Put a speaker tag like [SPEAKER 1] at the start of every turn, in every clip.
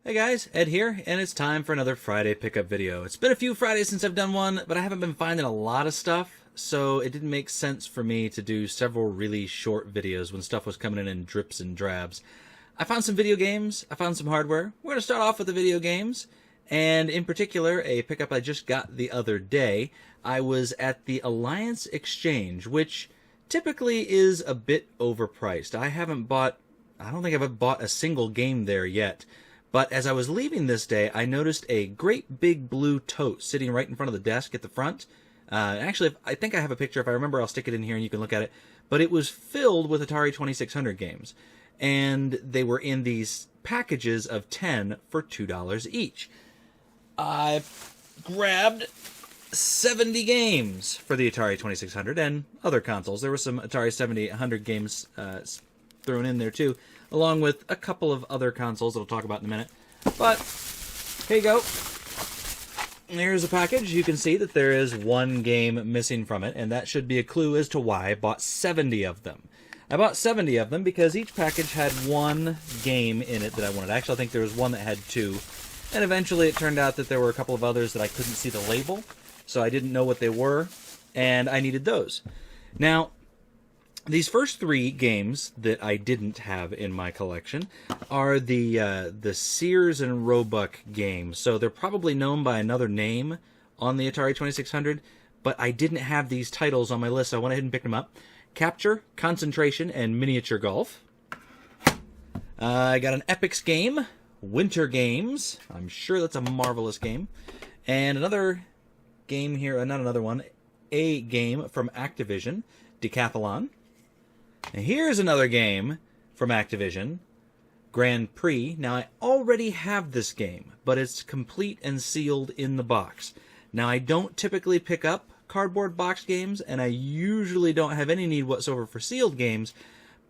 [SPEAKER 1] Hey guys, Ed here, and it's time for another Friday pickup video. It's been a few Fridays since I've done one, but I haven't been finding a lot of stuff, so it didn't make sense for me to do several really short videos when stuff was coming in drips and drabs. I found some video games, I found some hardware. We're going to start off with the video games, and in particular, a pickup I just got the other day. I was at the Alliance Exchange, which typically is a bit overpriced. I don't think I've bought a single game there yet. But as I was leaving this day, I noticed a great big blue tote sitting right in front of the desk at the front. Actually, I think I have a picture. If I remember, I'll stick it in here and you can look at it. But it was filled with Atari 2600 games. And they were in these packages of 10 for $2 each. I grabbed 70 games for the Atari 2600 and other consoles. There were some Atari 7800 games thrown in there too, along with a couple of other consoles that I'll talk about in a minute. But here you go. Here's a package. You can see that there is one game missing from it, and that should be a clue as to why I bought 70 of them. I bought 70 of them because each package had one game in it that I wanted. Actually, I think there was one that had two, and eventually it turned out that there were a couple of others that I couldn't see the label, so I didn't know what they were, and I needed those. Now, these first three games that I didn't have in my collection are the Sears and Roebuck games. So they're probably known by another name on the Atari 2600, but I didn't have these titles on my list, so I went ahead and picked them up. Capture, Concentration, and Miniature Golf. I got an Epix game, Winter Games. I'm sure that's a marvelous game. And another game here, not another one, a game from Activision, Decathlon. And here's another game from Activision, Grand Prix. Now, I already have this game, but it's complete and sealed in the box. Now, I don't typically pick up cardboard box games, and I usually don't have any need whatsoever for sealed games,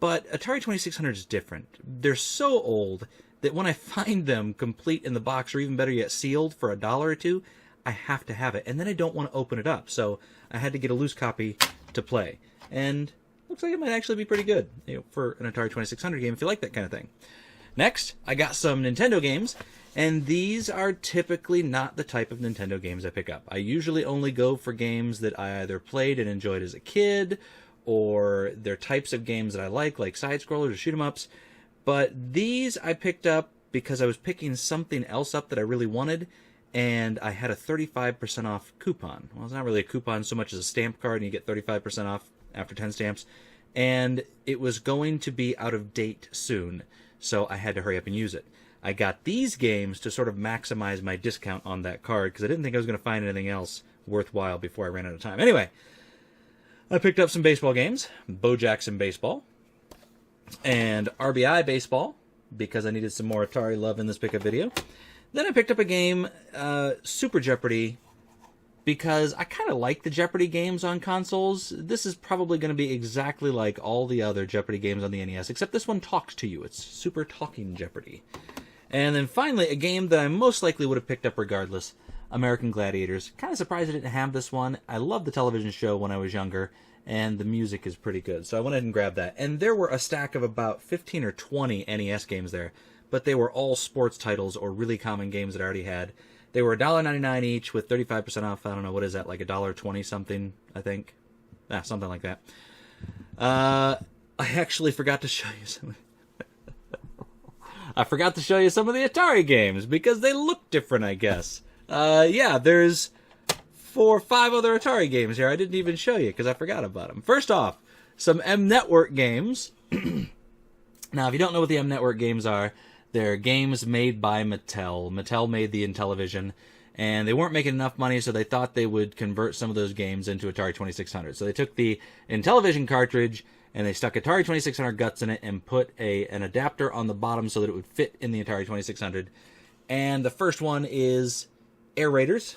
[SPEAKER 1] but Atari 2600 is different. They're so old that when I find them complete in the box, or even better yet, sealed for $1 or $2, I have to have it, and then I don't want to open it up, so I had to get a loose copy to play. And looks like it might actually be pretty good, for an Atari 2600 game if you like that kind of thing. Next, I got some Nintendo games, and these are typically not the type of Nintendo games I pick up. I usually only go for games that I either played and enjoyed as a kid, or they're types of games that I like side-scrollers or shoot-'em-ups. But these I picked up because I was picking something else up that I really wanted, and I had a 35% off coupon. Well, it's not really a coupon so much as a stamp card, and you get 35% off after 10 stamps, and it was going to be out of date soon, so I had to hurry up and use it. I got these games to sort of maximize my discount on that card, because I didn't think I was going to find anything else worthwhile before I ran out of time. Anyway, I picked up some baseball games, Bo Jackson Baseball, and RBI Baseball, because I needed some more Atari love in this pickup video. Then I picked up a game, Super Jeopardy, because I kind of like the Jeopardy games on consoles. This is probably going to be exactly like all the other Jeopardy games on the NES, except this one talks to you. It's Super Talking Jeopardy. And then finally, a game that I most likely would have picked up regardless, American Gladiators. Kind of surprised I didn't have this one. I loved the television show when I was younger, and the music is pretty good. So I went ahead and grabbed that. And there were a stack of about 15 or 20 NES games there, but they were all sports titles or really common games that I already had. They were $1.99 each with 35% off. I don't know, what is that, like $1.20 something, I think? Something like that. I actually forgot to show you some. I forgot to show you some of the Atari games because they look different, I guess. Yeah, there's 4 or 5 other Atari games here I didn't even show you because I forgot about them. First off, some M Network games. Now, if you don't know what the M Network games are, they're games made by Mattel. Mattel made the Intellivision, and they weren't making enough money, so they thought they would convert some of those games into Atari 2600. So they took the Intellivision cartridge, and they stuck Atari 2600 guts in it and put an adapter on the bottom so that it would fit in the Atari 2600. And the first one is Air Raiders.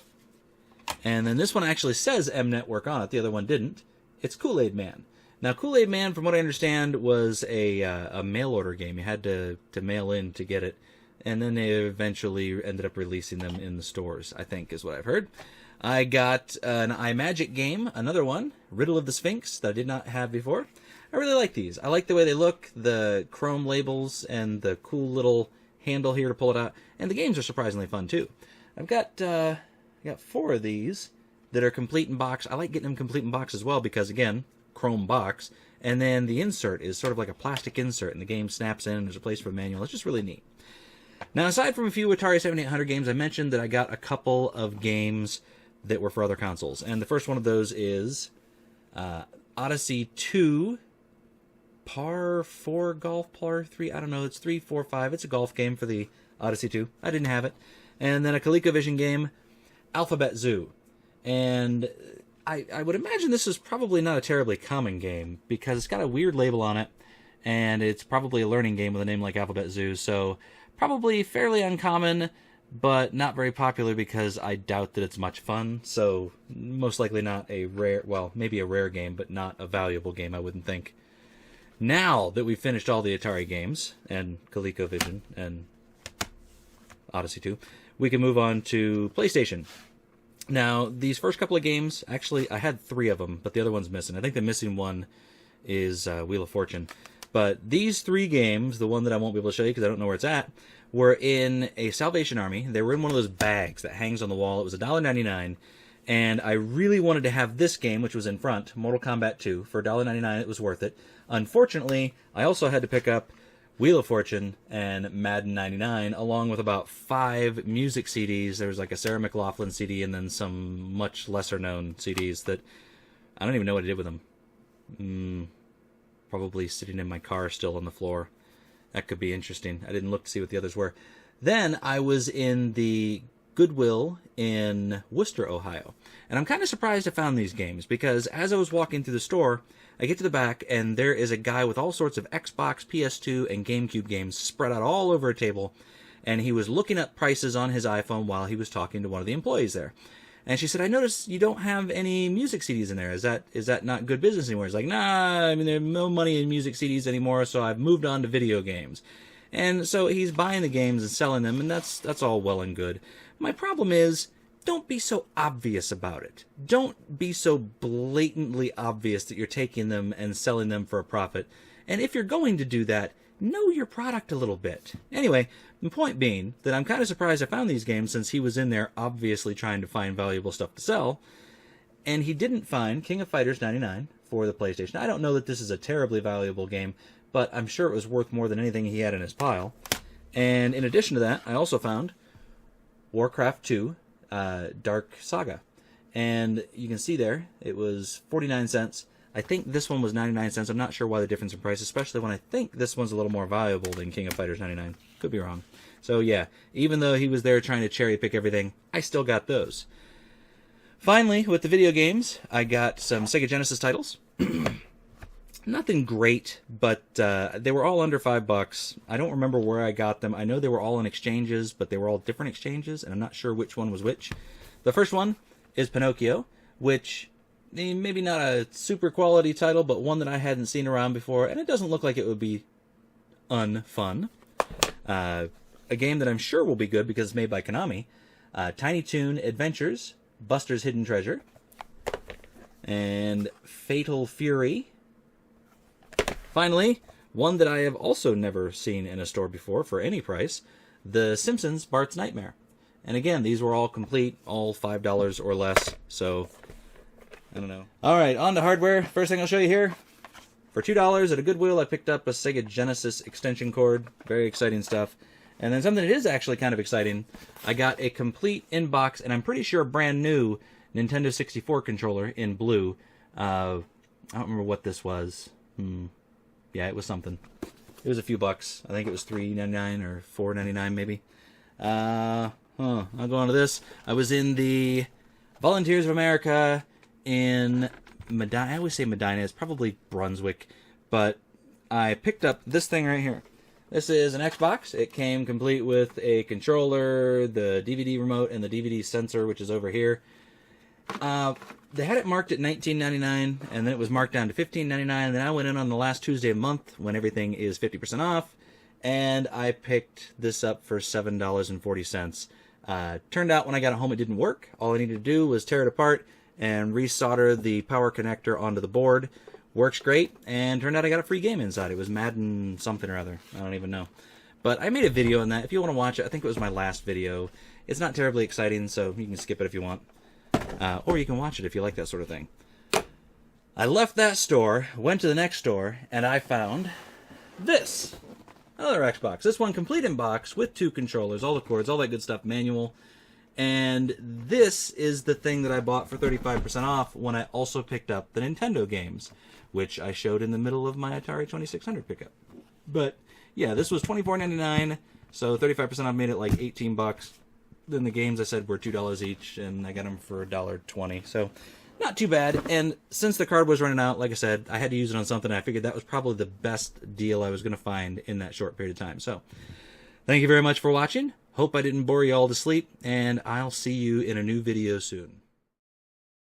[SPEAKER 1] And then this one actually says M Network on it. The other one didn't. It's Kool-Aid Man. Now, Kool-Aid Man, from what I understand, was a mail-order game. You had to mail in to get it. And then they eventually ended up releasing them in the stores, I think, is what I've heard. I got an iMagic game, another one, Riddle of the Sphinx, that I did not have before. I really like these. I like the way they look, the chrome labels, and the cool little handle here to pull it out, and the games are surprisingly fun too. I've got 4 of these that are complete in box. I like getting them complete in box as well because, again, chrome box, and then the insert is sort of like a plastic insert, and the game snaps in, and there's a place for the manual. It's just really neat. Now, aside from a few Atari 7800 games, I mentioned that I got a couple of games that were for other consoles, and the first one of those is Odyssey 2, Par 4 Golf, Par 3, I don't know, it's 3, 4, 5. It's a golf game for the Odyssey 2. I didn't have it. And then a Colecovision game, Alphabet Zoo. And I would imagine this is probably not a terribly common game because it's got a weird label on it, and it's probably a learning game with a name like Alphabet Zoo, so probably fairly uncommon, but not very popular because I doubt that it's much fun, so most likely not a rare, well, maybe a rare game, but not a valuable game, I wouldn't think. Now that we've finished all the Atari games, and ColecoVision, and Odyssey 2, we can move on to PlayStation. Now, these first couple of games, actually, I had 3 of them, but the other one's missing. I think the missing one is Wheel of Fortune. But these 3 games, the one that I won't be able to show you because I don't know where it's at, were in a Salvation Army. They were in one of those bags that hangs on the wall. It was $1.99, and I really wanted to have this game, which was in front, Mortal Kombat 2. For $1.99, it was worth it. Unfortunately, I also had to pick up Wheel of Fortune and Madden 99, along with about 5 music CDs. There was like a Sarah McLachlan CD and then some much lesser-known CDs that I don't even know what I did with them. Probably sitting in my car still on the floor. That could be interesting. I didn't look to see what the others were. Then I was in the Goodwill in Worcester, Ohio. And I'm kind of surprised I found these games because as I was walking through the store, I get to the back and there is a guy with all sorts of Xbox, PS2, and GameCube games spread out all over a table, and he was looking up prices on his iPhone while he was talking to one of the employees there. And she said, I noticed you don't have any music CDs in there. Is that not good business anymore? He's like, nah, I mean, there's no money in music CDs anymore, so I've moved on to video games. And so he's buying the games and selling them, and that's all well and good. My problem is, don't be so obvious about it. Don't be so blatantly obvious that you're taking them and selling them for a profit. And if you're going to do that, know your product a little bit. Anyway, the point being that I'm kind of surprised I found these games since he was in there obviously trying to find valuable stuff to sell. And he didn't find King of Fighters 99 for the PlayStation. I don't know that this is a terribly valuable game, but I'm sure it was worth more than anything he had in his pile. And in addition to that, I also found Warcraft 2, Dark Saga. And you can see there, it was 49 cents. I think this one was 99 cents. I'm not sure why the difference in price, especially when I think this one's a little more valuable than King of Fighters 99. Could be wrong. So yeah, even though he was there trying to cherry pick everything, I still got those. Finally, with the video games, I got some Sega Genesis titles. Nothing great, but they were all under $5. I don't remember where I got them. I know they were all in exchanges, but they were all different exchanges, and I'm not sure which one was which. The first one is Pinocchio, which maybe not a super quality title, but one that I hadn't seen around before, and it doesn't look like it would be unfun. A game that I'm sure will be good because it's made by Konami. Tiny Toon Adventures, Buster's Hidden Treasure, and Fatal Fury. Finally, one that I have also never seen in a store before for any price, The Simpsons Bart's Nightmare. And again, these were all complete, all $5 or less, so I don't know. Alright, on to hardware. First thing I'll show you here. For $2 at a Goodwill, I picked up a Sega Genesis extension cord. Very exciting stuff. And then something that is actually kind of exciting, I got a complete in-box, and I'm pretty sure brand new, Nintendo 64 controller in blue. I don't remember what this was. Yeah, it was something. It was a few bucks. I think it was $3.99 or $4.99 maybe. I'll go on to this. I was in the Volunteers of America in Medina. I always say Medina. It's probably Brunswick. But I picked up this thing right here. This is an Xbox. It came complete with a controller, the DVD remote, and the DVD sensor, which is over here. They had it marked at $19.99, and then it was marked down to $15.99, and then I went in on the last Tuesday of the month when everything is 50% off, and I picked this up for $7.40. Turned out when I got it home it didn't work. All I needed to do was tear it apart and resolder the power connector onto the board. Works great, and turned out I got a free game inside. It was Madden something or other. I don't even know. But I made a video on that. If you want to watch it, I think it was my last video. It's not terribly exciting, so you can skip it if you want. Or you can watch it if you like that sort of thing. I left that store, went to the next store, and I found this. Another Xbox. This one complete in box with 2 controllers, all the cords, all that good stuff, manual. And this is the thing that I bought for 35% off when I also picked up the Nintendo games, which I showed in the middle of my Atari 2600 pickup. But yeah, this was $24.99, so 35% off made it like $18. Then the games I said were $2 each, and I got them for $1.20. So not too bad. And since the card was running out, like I said, I had to use it on something. I figured that was probably the best deal I was going to find in that short period of time. So thank you very much for watching. Hope I didn't bore you all to sleep, and I'll see you in a new video soon.